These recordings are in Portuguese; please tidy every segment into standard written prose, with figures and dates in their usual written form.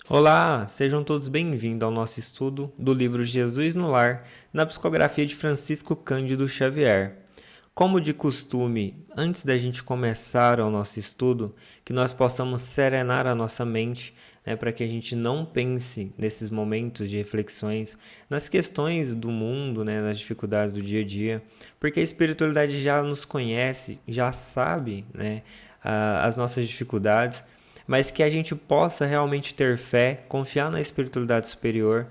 Olá, sejam todos bem-vindos ao nosso estudo do livro Jesus no Lar, na psicografia de Francisco Cândido Xavier. Como de costume, antes da gente começar o nosso estudo, que nós possamos serenar a nossa mente, para que a gente não pense nesses momentos de reflexões, nas questões do mundo, nas dificuldades do dia a dia, porque a espiritualidade já nos conhece, já sabe, as nossas dificuldades, mas que a gente possa realmente ter fé, confiar na espiritualidade superior,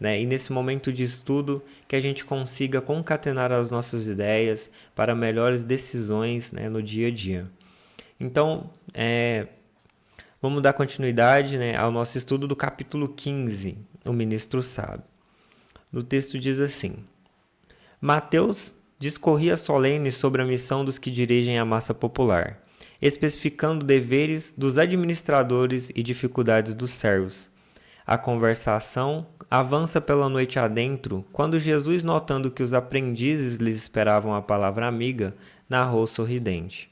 e nesse momento de estudo que a gente consiga concatenar as nossas ideias para melhores decisões, no dia a dia. Então, vamos dar continuidade, ao nosso estudo do capítulo 15, o ministro sabe. No texto diz assim: Mateus discorria solene sobre a missão dos que dirigem a massa popular, especificando deveres dos administradores e dificuldades dos servos. A conversação avança pela noite adentro, quando Jesus, notando que os aprendizes lhes esperavam a palavra amiga, narrou sorridente.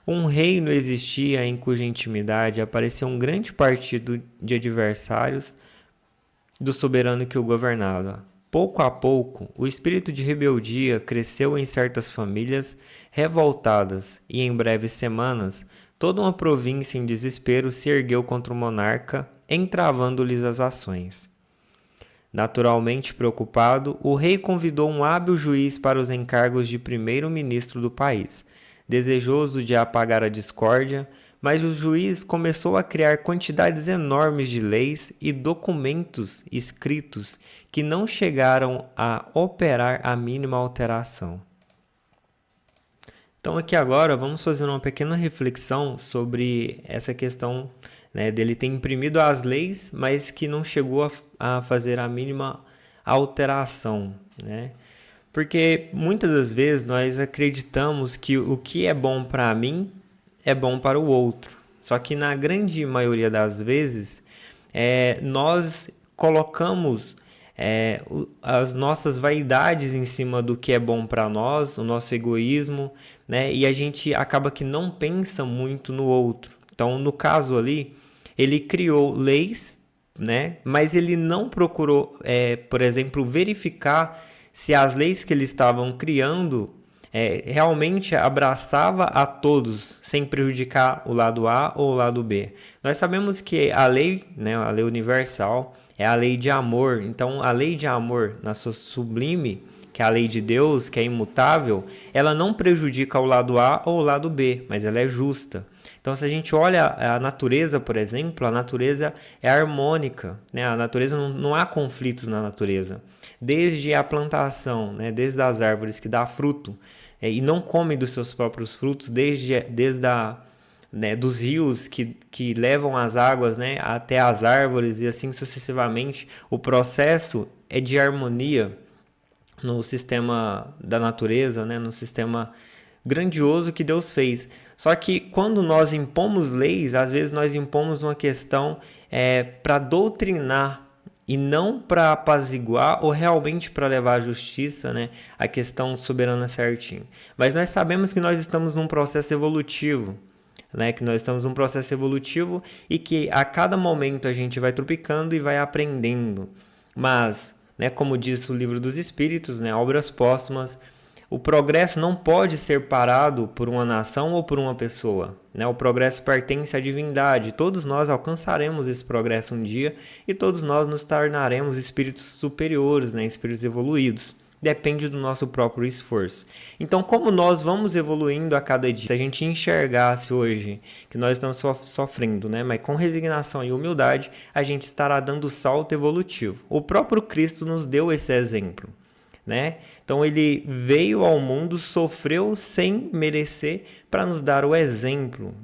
Um reino existia em cuja intimidade aparecia um grande partido de adversários do soberano que o governava. Pouco a pouco, o espírito de rebeldia cresceu em certas famílias revoltadas e, em breves semanas, toda uma província em desespero se ergueu contra o monarca, entravando-lhes as ações. Naturalmente preocupado, o rei convidou um hábil juiz para os encargos de primeiro-ministro do país, desejoso de apagar a discórdia, mas o juiz começou a criar quantidades enormes de leis e documentos escritos que não chegaram a operar a mínima alteração. Então aqui agora vamos fazer uma pequena reflexão sobre essa questão, dele ter imprimido as leis, mas que não chegou a fazer a mínima alteração, Porque muitas das vezes nós acreditamos que o que é bom para mim é bom para o outro. Só que na grande maioria das vezes, nós colocamos as nossas vaidades em cima do que é bom para nós, o nosso egoísmo, e a gente acaba que não pensa muito no outro. Então, no caso ali, ele criou leis, mas ele não procurou, por exemplo, verificar se as leis que eles estavam criando realmente abraçava a todos, sem prejudicar o lado A ou o lado B. Nós sabemos que a lei universal, é a lei de amor. Então, a lei de amor, na sua sublime, que é a lei de Deus, que é imutável, ela não prejudica o lado A ou o lado B, mas ela é justa. Então, se a gente olha a natureza, por exemplo, a natureza é harmônica, A natureza não há conflitos na natureza. Desde a plantação, desde as árvores que dá fruto, e não come dos seus próprios frutos, desde dos rios que levam as águas, até as árvores e assim sucessivamente. O processo é de harmonia no sistema da natureza, no sistema grandioso que Deus fez. Só que quando nós impomos leis, às vezes nós impomos uma questão para doutrinar e não para apaziguar ou realmente para levar à justiça, a questão soberana certinho. Mas nós sabemos que nós estamos num processo evolutivo, que nós estamos num processo evolutivo e que a cada momento a gente vai tropicando e vai aprendendo. Mas, como diz o Livro dos Espíritos, obras póstumas, o progresso não pode ser parado por uma nação ou por uma pessoa. O progresso pertence à divindade. Todos nós alcançaremos esse progresso um dia e todos nós nos tornaremos espíritos superiores, espíritos evoluídos. Depende do nosso próprio esforço. Então, como nós vamos evoluindo a cada dia? Se a gente enxergasse hoje que nós estamos sofrendo, mas com resignação e humildade, a gente estará dando o salto evolutivo. O próprio Cristo nos deu esse exemplo, Então, ele veio ao mundo, sofreu sem merecer para nos dar o exemplo,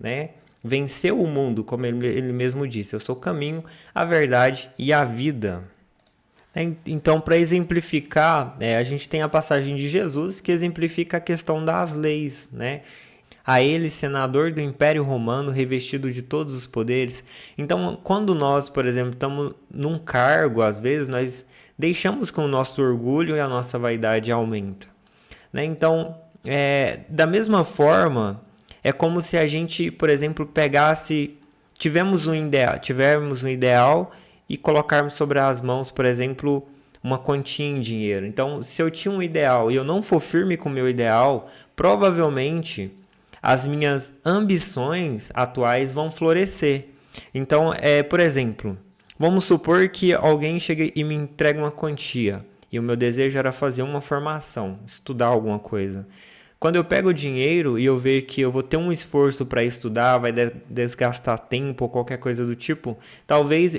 Venceu o mundo, como ele mesmo disse. Eu sou o caminho, a verdade e a vida. Então, para exemplificar, a gente tem a passagem de Jesus que exemplifica a questão das leis, A ele, senador do Império Romano, revestido de todos os poderes. Então, quando nós, por exemplo, estamos num cargo, às vezes, nós deixamos que o nosso orgulho e a nossa vaidade aumenta. Então, da mesma forma, é como se a gente, por exemplo, tivermos um ideal e colocarmos sobre as mãos, por exemplo, uma quantia em dinheiro. Então, se eu tinha um ideal e eu não for firme com o meu ideal, provavelmente as minhas ambições atuais vão florescer. Então, por exemplo, vamos supor que alguém chega e me entrega uma quantia e o meu desejo era fazer uma formação, estudar alguma coisa. Quando eu pego o dinheiro e eu vejo que eu vou ter um esforço para estudar, vai desgastar tempo ou qualquer coisa do tipo, talvez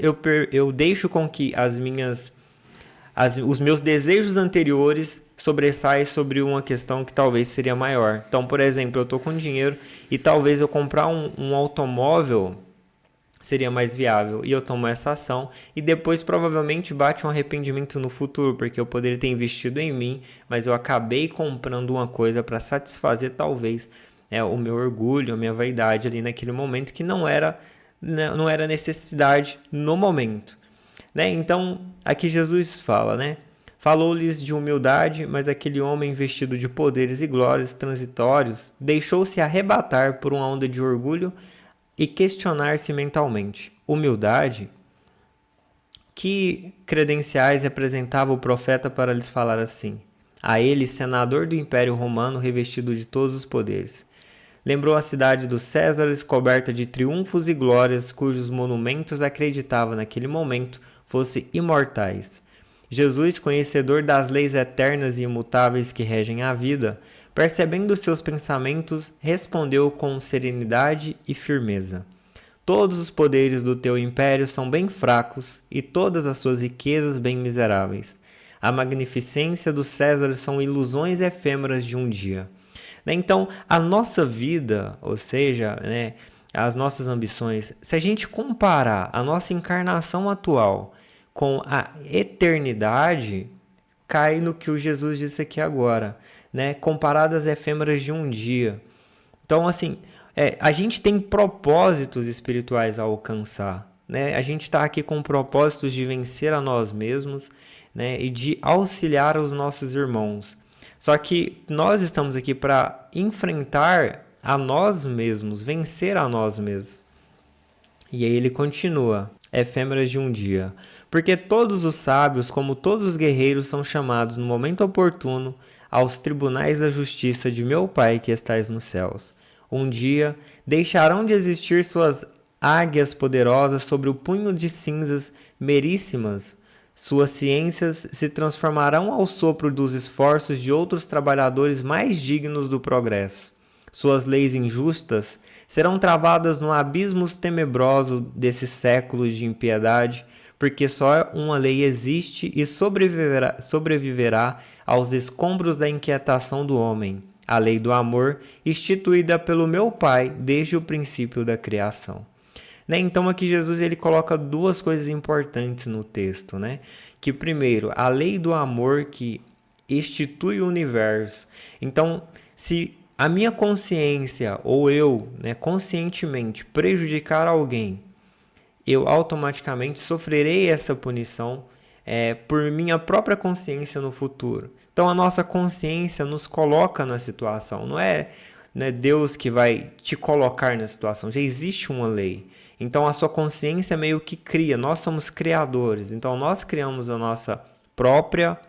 eu deixo com que os meus desejos anteriores sobressaem sobre uma questão que talvez seria maior. Então, por exemplo, eu estou com dinheiro e talvez eu comprar um automóvel seria mais viável. E eu tomo essa ação e depois provavelmente bate um arrependimento no futuro, porque eu poderia ter investido em mim, mas eu acabei comprando uma coisa para satisfazer talvez o meu orgulho, a minha vaidade ali naquele momento, que não era necessidade no momento. Né? Então, aqui Jesus fala, né? Falou-lhes de humildade, mas aquele homem vestido de poderes e glórias transitórios deixou-se arrebatar por uma onda de orgulho e questionar-se mentalmente. Humildade? Que credenciais representava o profeta para lhes falar assim? A ele, senador do Império Romano, revestido de todos os poderes. Lembrou a cidade dos Césares, coberta de triunfos e glórias, cujos monumentos acreditava naquele momento fossem imortais. Jesus, conhecedor das leis eternas e imutáveis que regem a vida, percebendo seus pensamentos, respondeu com serenidade e firmeza. Todos os poderes do teu império são bem fracos e todas as suas riquezas bem miseráveis. A magnificência dos Césares são ilusões efêmeras de um dia. Então, a nossa vida, ou seja, as nossas ambições, se a gente comparar a nossa encarnação atual com a eternidade, cai no que o Jesus disse aqui agora, comparadas efêmeras de um dia. Então, assim, a gente tem propósitos espirituais a alcançar. A gente está aqui com propósitos de vencer a nós mesmos, e de auxiliar os nossos irmãos. Só que nós estamos aqui para enfrentar a nós mesmos, vencer a nós mesmos. E aí ele continua, efêmeras de um dia. Porque todos os sábios, como todos os guerreiros, são chamados no momento oportuno aos tribunais da justiça de meu Pai que estais nos céus. Um dia deixarão de existir suas águias poderosas sobre o punho de cinzas meríssimas. Suas ciências se transformarão ao sopro dos esforços de outros trabalhadores mais dignos do progresso. Suas leis injustas serão travadas no abismo tenebroso desses séculos de impiedade, porque só uma lei existe e sobreviverá aos escombros da inquietação do homem, a lei do amor, instituída pelo meu Pai desde o princípio da criação. Então aqui Jesus ele coloca duas coisas importantes no texto, que primeiro, a lei do amor que institui o universo. Então, se a minha consciência ou eu, conscientemente prejudicar alguém, eu automaticamente sofrerei essa punição por minha própria consciência no futuro. Então a nossa consciência nos coloca na situação, não é Deus que vai te colocar na situação, já existe uma lei. Então a sua consciência meio que cria, nós somos criadores, então nós criamos a nossa própria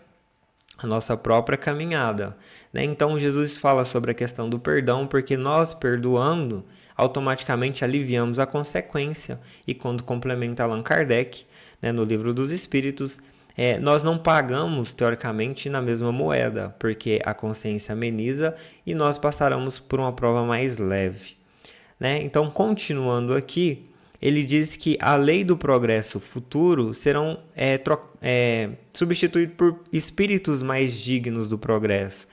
caminhada. Então Jesus fala sobre a questão do perdão, porque nós perdoando, automaticamente aliviamos a consequência. E quando complementa Allan Kardec, no Livro dos Espíritos, nós não pagamos, teoricamente, na mesma moeda, porque a consciência ameniza e nós passaremos por uma prova mais leve. Então, continuando aqui, ele diz que a lei do progresso futuro serão substituídos por espíritos mais dignos do progresso,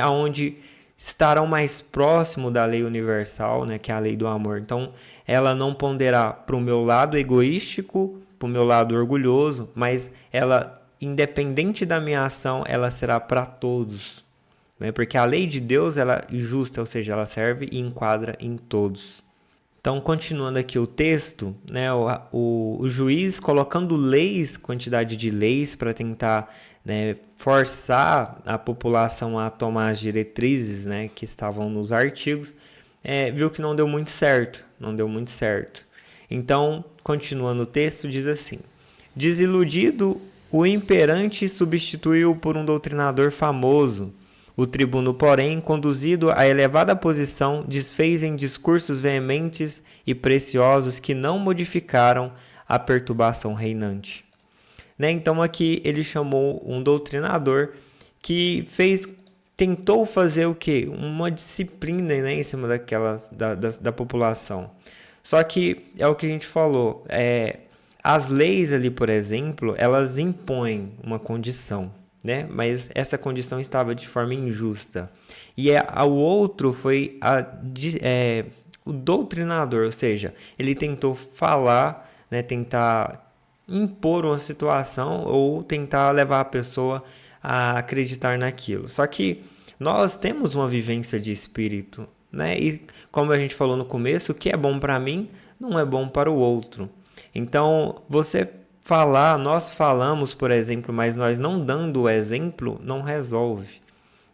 onde estarão mais próximo da lei universal, que é a lei do amor. Então, ela não ponderará para o meu lado egoístico, para o meu lado orgulhoso, mas ela, independente da minha ação, ela será para todos. Porque a lei de Deus ela é justa, ou seja, ela serve e enquadra em todos. Então, continuando aqui o texto, o juiz colocando leis, quantidade de leis para tentar forçar a população a tomar as diretrizes que estavam nos artigos, viu que não deu muito certo. Então, continuando o texto, diz assim: desiludido, o imperante substituiu por um doutrinador famoso. O tribuno, porém, conduzido à elevada posição, desfez em discursos veementes e preciosos que não modificaram a perturbação reinante. Né? Então aqui ele chamou um doutrinador que tentou fazer o quê? Uma disciplina, né, em cima da população. Só que é o que a gente falou, as leis ali, por exemplo, elas impõem uma condição, né? Mas essa condição estava de forma injusta. E o outro foi o doutrinador, ou seja, ele tentou falar, né, tentar impor uma situação ou tentar levar a pessoa a acreditar naquilo. Só que nós temos uma vivência de espírito, né? E como a gente falou no começo, o que é bom para mim não é bom para o outro. Então, nós falamos, por exemplo, mas nós não dando o exemplo, não resolve,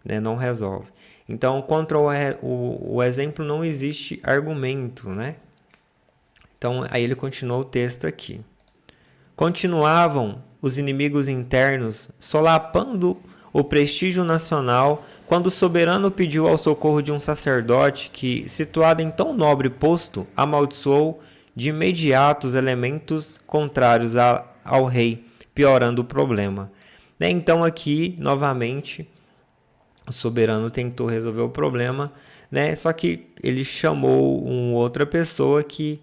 né? Não resolve. Então, contra o exemplo não existe argumento, né? Então, aí ele continuou o texto aqui. Continuavam os inimigos internos, solapando o prestígio nacional, quando o soberano pediu ao socorro de um sacerdote que, situado em tão nobre posto, amaldiçoou de imediato os elementos contrários ao rei, piorando o problema. Então aqui, novamente, o soberano tentou resolver o problema, né? Só que ele chamou uma outra pessoa que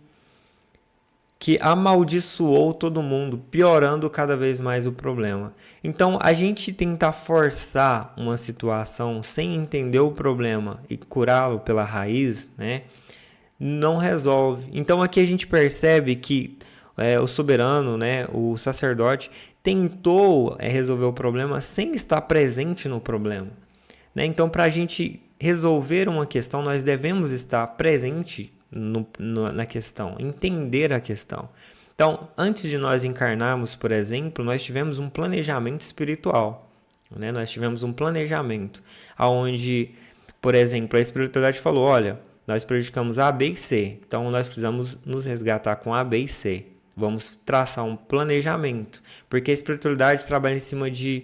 amaldiçoou todo mundo, piorando cada vez mais o problema. Então, a gente tentar forçar uma situação sem entender o problema e curá-lo pela raiz, né, não resolve. Então, aqui a gente percebe que o soberano, né, o sacerdote, tentou resolver o problema sem estar presente no problema. Né? Então, para a gente resolver uma questão, nós devemos estar presente na questão, entender a questão. Então, antes de nós encarnarmos, por exemplo, nós tivemos um planejamento espiritual, né? Nós tivemos um planejamento, onde, por exemplo, a espiritualidade falou, olha, nós prejudicamos A, B e C, então nós precisamos nos resgatar com A, B e C. Vamos traçar um planejamento, porque a espiritualidade trabalha em cima de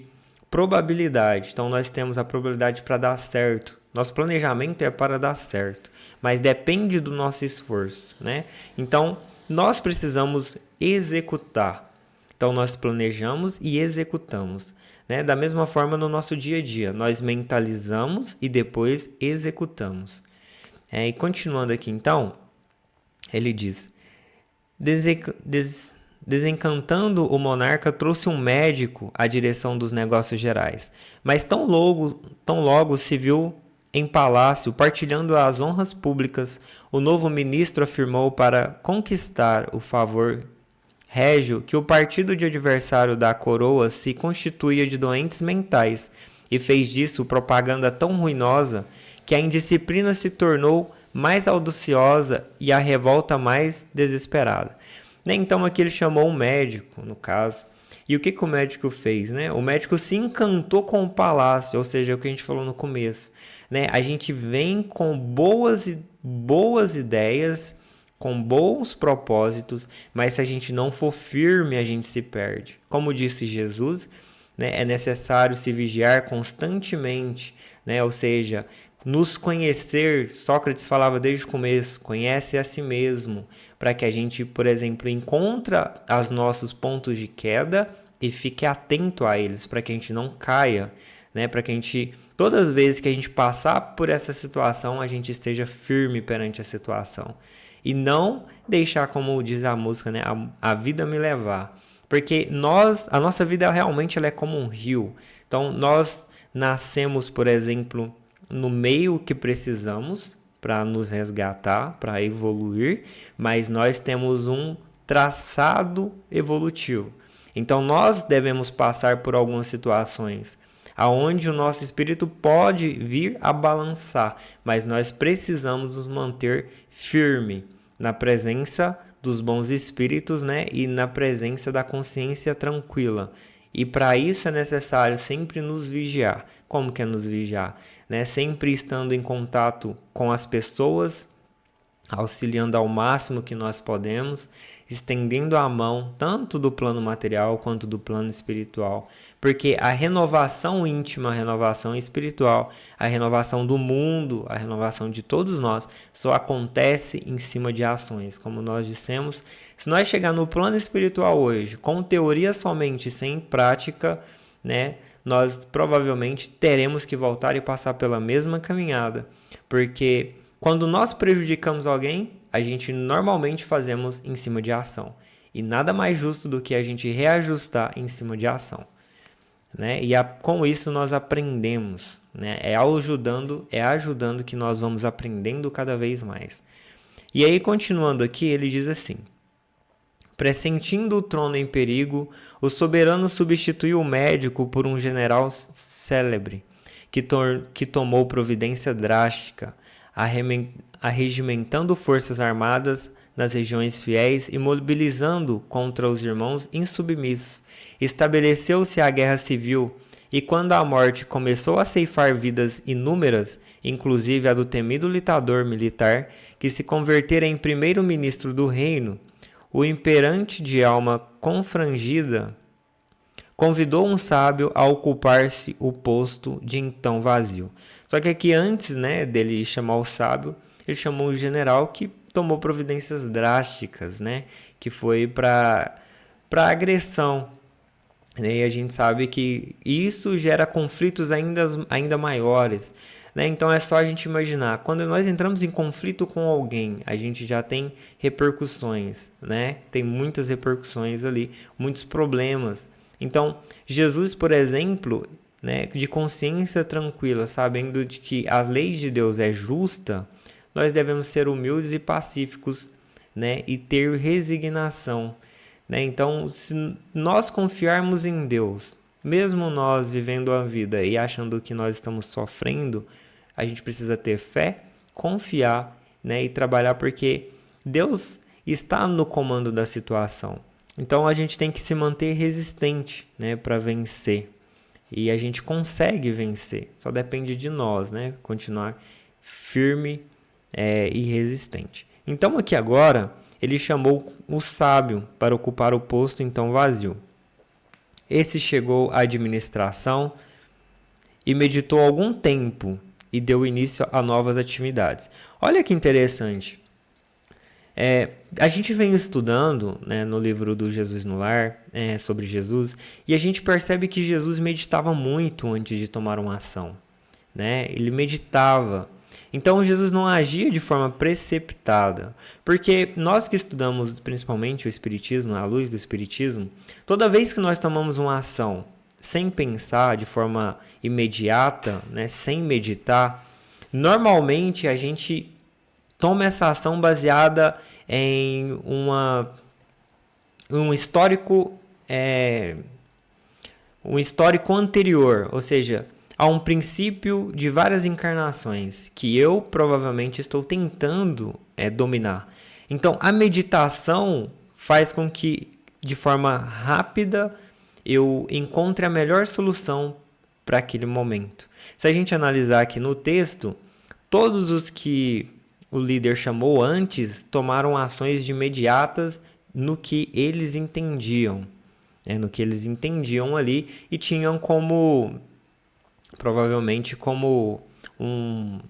probabilidade, então nós temos a probabilidade para dar certo. Nosso planejamento é para dar certo, mas depende do nosso esforço, né? Então, nós precisamos executar. Então, nós planejamos e executamos, né? Da mesma forma, no nosso dia a dia, nós mentalizamos e depois executamos. E continuando aqui, então, ele diz: desencantando o monarca, trouxe um médico à direção dos negócios gerais, mas tão logo se viu em palácio, partilhando as honras públicas, o novo ministro afirmou para conquistar o favor régio que o partido de adversário da coroa se constituía de doentes mentais e fez disso propaganda tão ruinosa que a indisciplina se tornou mais audaciosa e a revolta mais desesperada. Então aqui ele chamou um médico, no caso. E o que o médico fez? Né? O médico se encantou com o palácio, ou seja, o que a gente falou no começo. Né? A gente vem com boas ideias, com bons propósitos, mas se a gente não for firme, a gente se perde. Como disse Jesus, né? É necessário se vigiar constantemente, né? Ou seja, nos conhecer. Sócrates falava desde o começo, conhece a si mesmo, para que a gente, por exemplo, encontre os nossos pontos de queda e fique atento a eles, para que a gente não caia, né? Para que a gente, todas as vezes que a gente passar por essa situação, a gente esteja firme perante a situação. E não deixar, como diz a música, né? A vida me levar. Porque a nossa vida realmente ela é como um rio. Então, nós nascemos, por exemplo, no meio que precisamos para nos resgatar, para evoluir, mas nós temos um traçado evolutivo. Então nós devemos passar por algumas situações aonde o nosso espírito pode vir a balançar, mas nós precisamos nos manter firme na presença dos bons espíritos, né? E na presença da consciência tranquila. E para isso é necessário sempre nos vigiar. Como que é nos vigiar? Né? Sempre estando em contato com as pessoas auxiliando ao máximo que nós podemos, estendendo a mão tanto do plano material quanto do plano espiritual, porque a renovação íntima, a renovação espiritual, a renovação do mundo, a renovação de todos nós só acontece em cima de ações. Como nós dissemos, se nós chegar no plano espiritual hoje com teoria somente, sem prática, né, nós provavelmente teremos que voltar e passar pela mesma caminhada, porque quando nós prejudicamos alguém, a gente normalmente fazemos em cima de ação. E nada mais justo do que a gente reajustar em cima de ação, né? E com isso nós aprendemos, né? É ajudando que nós vamos aprendendo cada vez mais. E aí, continuando aqui, ele diz assim: pressentindo o trono em perigo, o soberano substituiu o médico por um general célebre, que tomou providência drástica, arregimentando forças armadas nas regiões fiéis e mobilizando contra os irmãos insubmissos. Estabeleceu-se a guerra civil, e quando a morte começou a ceifar vidas inúmeras, inclusive a do temido ditador militar, que se convertera em primeiro-ministro do reino, o imperante de alma confrangida convidou um sábio a ocupar-se o posto de então vazio. Só que aqui antes, né, dele chamar o sábio, ele chamou o general que tomou providências drásticas, né, que foi para agressão. E a gente sabe que isso gera conflitos ainda maiores, né? Então é só a gente imaginar, quando nós entramos em conflito com alguém, a gente já tem repercussões, né? Tem muitas repercussões ali, muitos problemas. Então, Jesus, por exemplo, né, de consciência tranquila, sabendo de que as leis de Deus é justa, nós devemos ser humildes e pacíficos, né, e ter resignação, né? Então, se nós confiarmos em Deus, mesmo nós vivendo a vida e achando que nós estamos sofrendo, a gente precisa ter fé, confiar, né, e trabalhar, porque Deus está no comando da situação. Então a gente tem que se manter resistente, né, para vencer. E a gente consegue vencer. Só depende de nós, né, continuar firme e resistente. Então aqui agora ele chamou o sábio para ocupar o posto então vazio. Esse chegou à administração e meditou algum tempo e deu início a novas atividades. Olha que interessante. A gente vem estudando, né, no livro do Jesus no Lar, sobre Jesus, e a gente percebe que Jesus meditava muito antes de tomar uma ação, né? Ele meditava. Então Jesus não agia de forma precipitada, porque nós que estudamos principalmente o Espiritismo, à luz do Espiritismo, toda vez que nós tomamos uma ação sem pensar, de forma imediata, né, sem meditar, normalmente a gente toma essa ação baseada em um histórico anterior, ou seja, há um princípio de várias encarnações que eu provavelmente estou tentando dominar. Então, a meditação faz com que, de forma rápida, eu encontre a melhor solução para aquele momento. Se a gente analisar aqui no texto, todos os que o líder chamou antes tomaram ações de imediatas no que eles entendiam, no que eles entendiam ali, e tinham provavelmente como um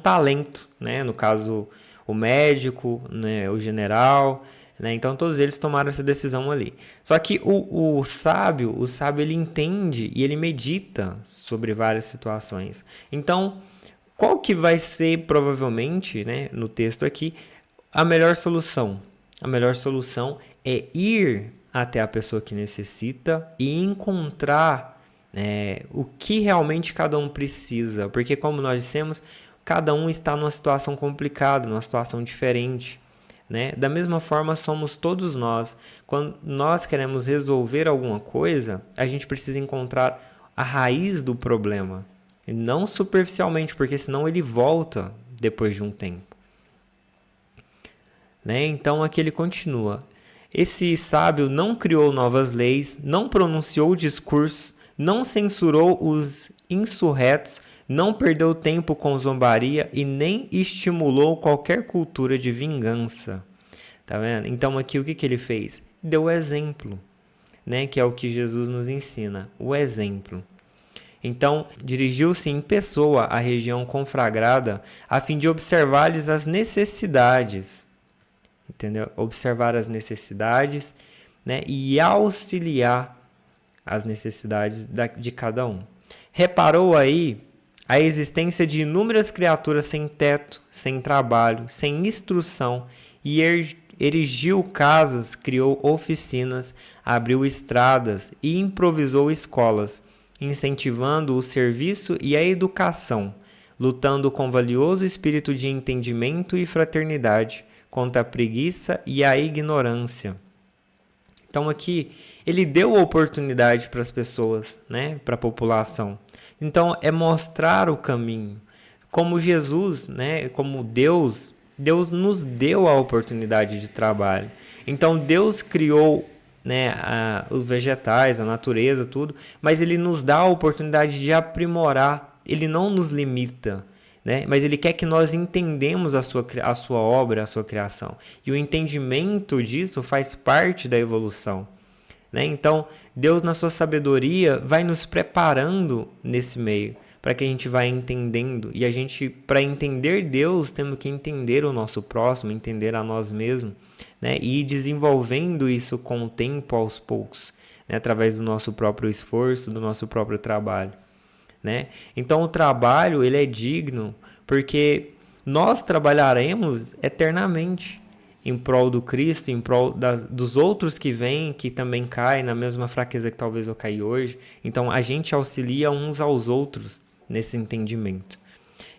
talento, né? No caso, o médico, né? O general, né? Então todos eles tomaram essa decisão ali. Só que o sábio ele entende e ele medita sobre várias situações. Então, qual que vai ser, provavelmente, né, no texto aqui, a melhor solução? A melhor solução é ir até a pessoa que necessita e encontrar o que realmente cada um precisa. Porque, como nós dissemos, cada um está numa situação complicada, numa situação diferente, né? Da mesma forma, somos todos nós. Quando nós queremos resolver alguma coisa, a gente precisa encontrar a raiz do problema. E não superficialmente, porque senão ele volta depois de um tempo, né? Então aqui ele continua. Esse sábio não criou novas leis, não pronunciou discursos, não censurou os insurretos, Não perdeu tempo com zombaria e nem estimulou qualquer cultura de vingança. Tá vendo? Então aqui o que ele fez? Deu exemplo, né? Que é o que Jesus nos ensina, o exemplo. Então, dirigiu-se em pessoa à região conflagrada a fim de observar-lhes as necessidades, entendeu? Observar as necessidades, né? E auxiliar as necessidades de cada um. Reparou aí a existência de inúmeras criaturas sem teto, sem trabalho, sem instrução e erigiu casas, criou oficinas, abriu estradas e improvisou escolas, incentivando o serviço e a educação, lutando com valioso espírito de entendimento e fraternidade contra a preguiça e a ignorância. Então aqui ele deu oportunidade para as pessoas, né, para a população. Então é mostrar o caminho. Como Jesus, né, como Deus nos deu a oportunidade de trabalho. Então Deus criou, né, os vegetais, a natureza, tudo, mas ele nos dá a oportunidade de aprimorar. Ele não nos limita, né? Mas ele quer que nós entendamos a sua obra, a sua criação. E o entendimento disso faz parte da evolução, né? Então, Deus, na sua sabedoria, vai nos preparando nesse meio, para que a gente vá entendendo. E a gente, para entender Deus, temos que entender o nosso próximo, entender a nós mesmos, né? E ir desenvolvendo isso com o tempo, aos poucos, né? Através do nosso próprio esforço, do nosso próprio trabalho, né? Então o trabalho ele é digno porque nós trabalharemos eternamente em prol do Cristo, em prol dos outros que vêm, que também caem na mesma fraqueza que talvez eu caí hoje. Então a gente auxilia uns aos outros nesse entendimento.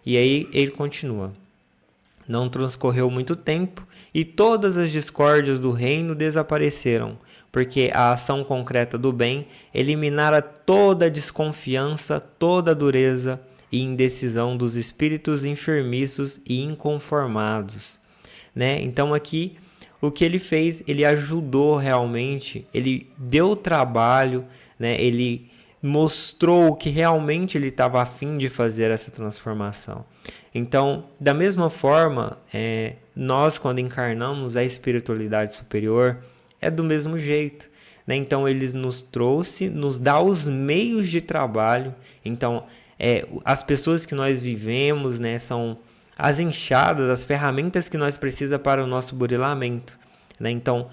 E aí ele continua. Não transcorreu muito tempo e todas as discórdias do reino desapareceram, porque a ação concreta do bem eliminara toda a desconfiança, toda a dureza e indecisão dos espíritos enfermiços e inconformados, né? Então aqui o que ele fez, ele ajudou realmente, ele deu trabalho, né? Ele mostrou que realmente ele estava a fim de fazer essa transformação. Então, da mesma forma, nós quando encarnamos a espiritualidade superior, é do mesmo jeito, né? Então ele nos trouxe, nos dá os meios de trabalho. Então as pessoas que nós vivemos, né, são as enxadas, as ferramentas que nós precisamos para o nosso burilamento, né? Então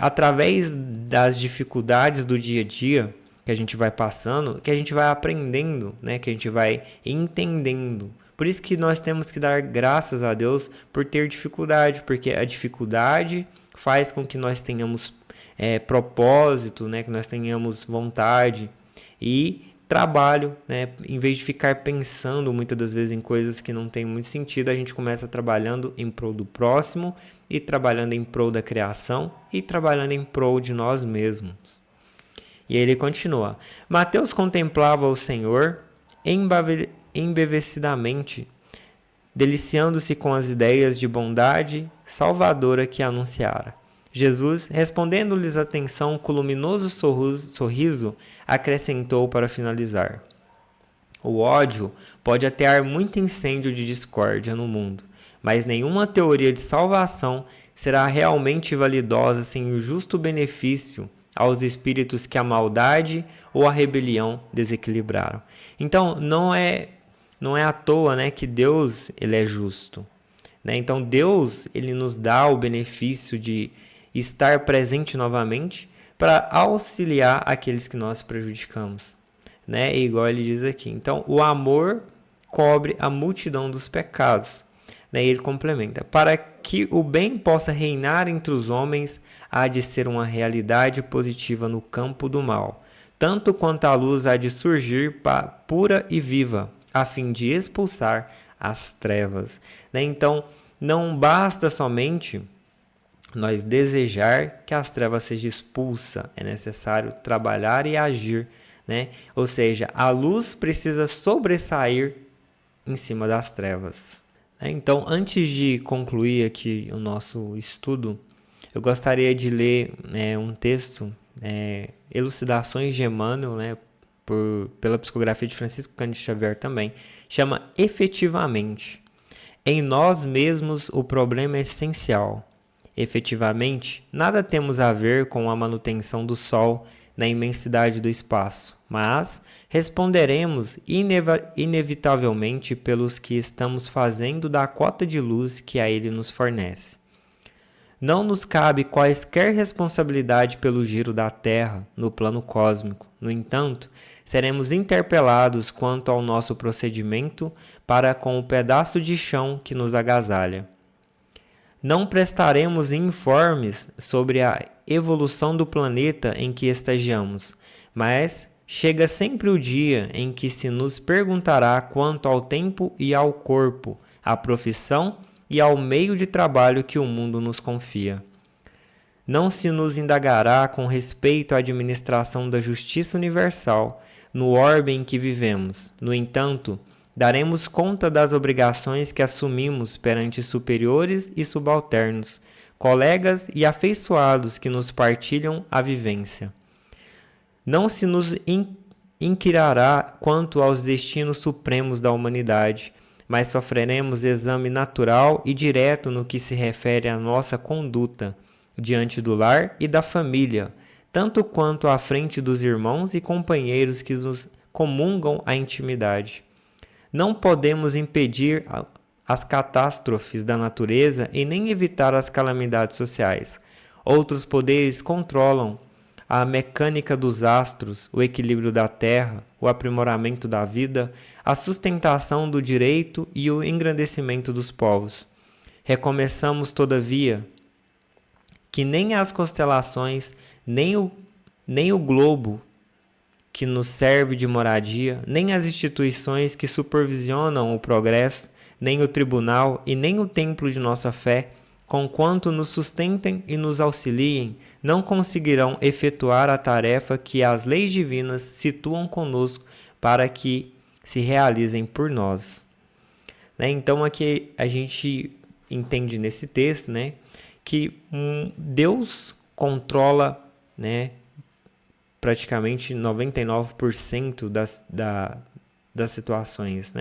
através das dificuldades do dia a dia que a gente vai passando, que a gente vai aprendendo, né, que a gente vai entendendo. Por isso que nós temos que dar graças a Deus por ter dificuldade, porque a dificuldade faz com que nós tenhamos propósito, né? Que nós tenhamos vontade e trabalho, né? Em vez de ficar pensando muitas das vezes em coisas que não tem muito sentido, a gente começa trabalhando em prol do próximo e trabalhando em prol da criação e trabalhando em prol de nós mesmos. E aí ele continua. Mateus contemplava o Senhor embevecidamente, deliciando-se com as ideias de bondade salvadora que anunciara. Jesus, respondendo-lhes atenção com luminoso sorriso, acrescentou para finalizar. O ódio pode atear muito incêndio de discórdia no mundo, mas nenhuma teoria de salvação será realmente validosa sem o justo benefício aos espíritos que a maldade ou a rebelião desequilibraram. Então, não é à toa, né, que Deus ele é justo, né? Então Deus ele nos dá o benefício de estar presente novamente para auxiliar aqueles que nós prejudicamos, né? E igual ele diz aqui. Então o amor cobre a multidão dos pecados, né? E ele complementa: para que o bem possa reinar entre os homens, há de ser uma realidade positiva no campo do mal, tanto quanto a luz há de surgir pura e viva, a fim de expulsar as trevas, né? Então, não basta somente nós desejar que as trevas sejam expulsas, é necessário trabalhar e agir, né? Ou seja, a luz precisa sobressair em cima das trevas. Então, antes de concluir aqui o nosso estudo, eu gostaria de ler um texto, Elucidações de Emmanuel, né, pela psicografia de Francisco Cândido Xavier também, chama efetivamente. Em nós mesmos o problema é essencial. Efetivamente, nada temos a ver com a manutenção do Sol na imensidade do espaço, mas responderemos inevitavelmente pelos que estamos fazendo da cota de luz que a ele nos fornece. Não nos cabe quaisquer responsabilidade pelo giro da Terra no plano cósmico. No entanto, seremos interpelados quanto ao nosso procedimento para com o pedaço de chão que nos agasalha. Não prestaremos informes sobre a evolução do planeta em que estagiamos, mas chega sempre o dia em que se nos perguntará quanto ao tempo e ao corpo, à profissão e ao meio de trabalho que o mundo nos confia. Não se nos indagará com respeito à administração da justiça universal no orbe em que vivemos. No entanto, daremos conta das obrigações que assumimos perante superiores e subalternos, colegas e afeiçoados que nos partilham a vivência. Não se nos inquirará quanto aos destinos supremos da humanidade, mas sofreremos exame natural e direto no que se refere à nossa conduta diante do lar e da família, tanto quanto à frente dos irmãos e companheiros que nos comungam a intimidade. Não podemos impedir as catástrofes da natureza e nem evitar as calamidades sociais. Outros poderes controlam a mecânica dos astros, o equilíbrio da terra, o aprimoramento da vida, a sustentação do direito e o engrandecimento dos povos. Recomeçamos, todavia, que nem as constelações, nem o globo que nos serve de moradia, nem as instituições que supervisionam o progresso, nem o tribunal e nem o templo de nossa fé, conquanto nos sustentem e nos auxiliem, não conseguirão efetuar a tarefa que as leis divinas situam conosco para que se realizem por nós. Então aqui a gente entende nesse texto, que Deus controla, praticamente 99% das situações,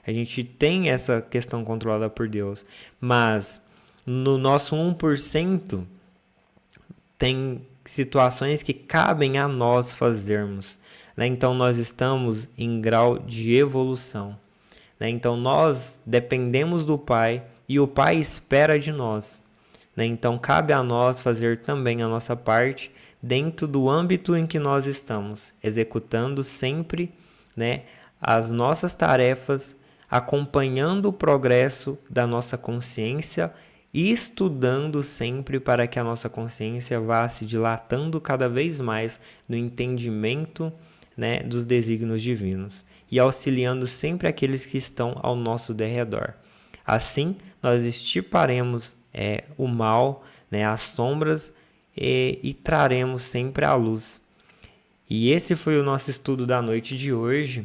A gente tem essa questão controlada por Deus, mas no nosso 1% tem situações que cabem a nós fazermos, Então nós estamos em grau de evolução, Então nós dependemos do Pai e o Pai espera de nós, Então cabe a nós fazer também a nossa parte dentro do âmbito em que nós estamos, executando sempre, as nossas tarefas, acompanhando o progresso da nossa consciência e estudando sempre para que a nossa consciência vá se dilatando cada vez mais no entendimento, dos desígnios divinos e auxiliando sempre aqueles que estão ao nosso derredor. Assim, nós extirparemos o mal, as sombras e traremos sempre a luz. E esse foi o nosso estudo da noite de hoje.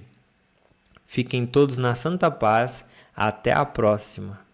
Fiquem todos na santa paz. Até a próxima.